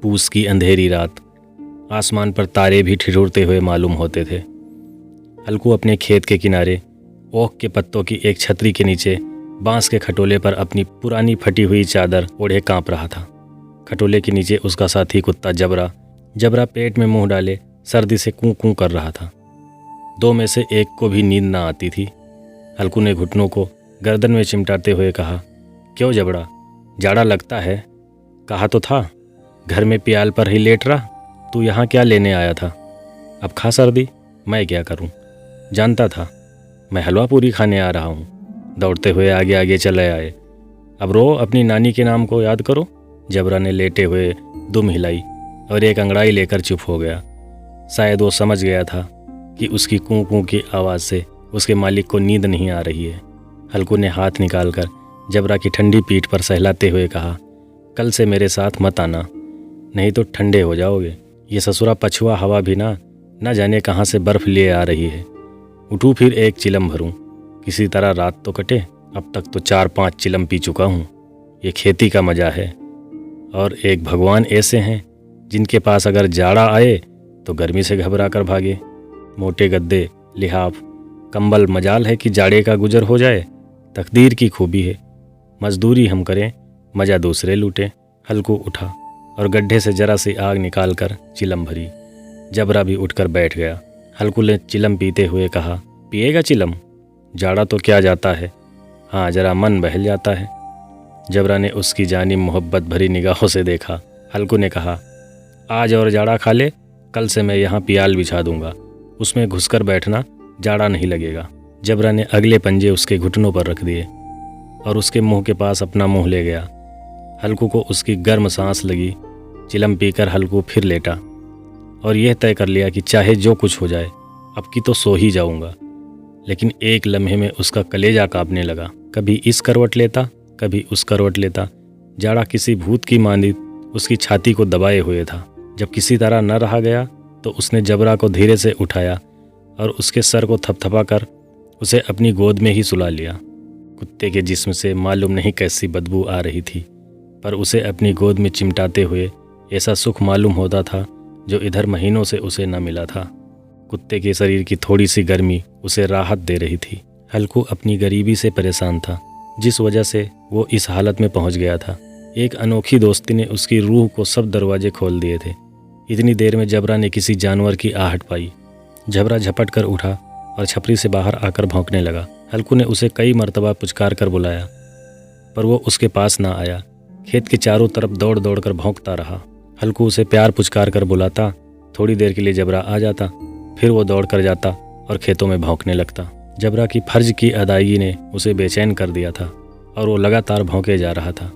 पूस की अंधेरी रात, आसमान पर तारे भी ठिठुरते हुए मालूम होते थे। हल्कू अपने खेत के किनारे ओक के पत्तों की एक छतरी के नीचे बांस के खटोले पर अपनी पुरानी फटी हुई चादर ओढ़े कांप रहा था। खटोले के नीचे उसका साथी कुत्ता जबरा पेट में मुंह डाले सर्दी से कूं कूं कर रहा था। दो में से एक को भी नींद ना आती थी। हल्कू ने घुटनों को गर्दन में चिमटाते हुए कहा, क्यों जबड़ा, जाड़ा लगता है? कहा तो था घर में प्याल पर ही लेट रहा, तू यहाँ क्या लेने आया था? अब खा सर्दी, मैं क्या करूँ? जानता था, मैं हलवा पूरी खाने आ रहा हूँ। दौड़ते हुए आगे आगे चले आए। अब रो, अपनी नानी के नाम को याद करो। जबरा ने लेटे हुए दुम हिलाई और एक अंगड़ाई लेकर चुप हो गया। शायद वो समझ गया था कि उसकी कूं कूं की आवाज़ से उसके मालिक को नींद नहीं आ रही है। हल्कू ने हाथ निकालकर जबरा की ठंडी पीठ पर सहलाते हुए कहा, कल से मेरे साथ मत आना, नहीं तो ठंडे हो जाओगे। ये ससुरा पछुआ हवा भी ना जाने कहाँ से बर्फ़ लिए आ रही है। उठूँ फिर एक चिलम भरूँ, किसी तरह रात तो कटे। अब तक तो 4-5 चिलम पी चुका हूँ। ये खेती का मज़ा है। और एक भगवान ऐसे हैं जिनके पास अगर जाड़ा आए तो गर्मी से घबरा कर भागे। मोटे गद्दे, लिहाफ, कंबल, मजाल है कि जाड़े का गुजर हो जाए। तकदीर की खूबी है, मजदूरी हम करें, मज़ा दूसरे लूटें। हल्कू उठा और गड्ढे से जरा सी आग निकाल कर चिलम भरी। जबरा भी उठकर बैठ गया। हल्कू ने चिलम पीते हुए कहा, पिएगा चिलम? जाड़ा तो क्या जाता है, हाँ जरा मन बहल जाता है। जबरा ने उसकी जानिब मोहब्बत भरी निगाहों से देखा। हल्कू ने कहा, आज और जाड़ा खा ले, कल से मैं यहाँ पियाल बिछा दूंगा, उसमें घुसकर बैठना, जाड़ा नहीं लगेगा। जबरा ने अगले पंजे उसके घुटनों पर रख दिए और उसके मुंह के पास अपना मुंह ले गया। हल्कू को उसकी गर्म सांस लगी। चिलम पीकर हल्कू फिर लेटा और यह तय कर लिया कि चाहे जो कुछ हो जाए, अब की तो सो ही जाऊंगा। लेकिन एक लम्हे में उसका कलेजा कांपने लगा। कभी इस करवट लेता, कभी उस करवट लेता। जाड़ा किसी भूत की मांदी उसकी छाती को दबाए हुए था। जब किसी तरह न रहा गया तो उसने जबरा को धीरे से उठाया और उसके सर को थपथपा कर उसे अपनी गोद में ही सुला लिया। कुत्ते के जिस्म से मालूम नहीं कैसी बदबू आ रही थी, पर उसे अपनी गोद में चिमटाते हुए ऐसा सुख मालूम होता था जो इधर महीनों से उसे न मिला था। कुत्ते के शरीर की थोड़ी सी गर्मी उसे राहत दे रही थी। हल्कू अपनी गरीबी से परेशान था, जिस वजह से वो इस हालत में पहुंच गया था। एक अनोखी दोस्ती ने उसकी रूह को सब दरवाजे खोल दिए थे। इतनी देर में जबरा ने किसी जानवर की आहट पाई। जबरा झपट कर उठा और छपरी से बाहर आकर भौंकने लगा। हल्कू ने उसे कई मर्तबा पुचकार कर बुलाया, पर वो उसके पास ना आया। खेत के चारों तरफ दौड़ दौड़ कर भौंकता रहा। हल्कू उसे प्यार पुचकार कर बुलाता, थोड़ी देर के लिए जबरा आ जाता, फिर वो दौड़ कर जाता और खेतों में भौंकने लगता। जबरा की फर्ज की अदायगी ने उसे बेचैन कर दिया था और वो लगातार भौंके जा रहा था।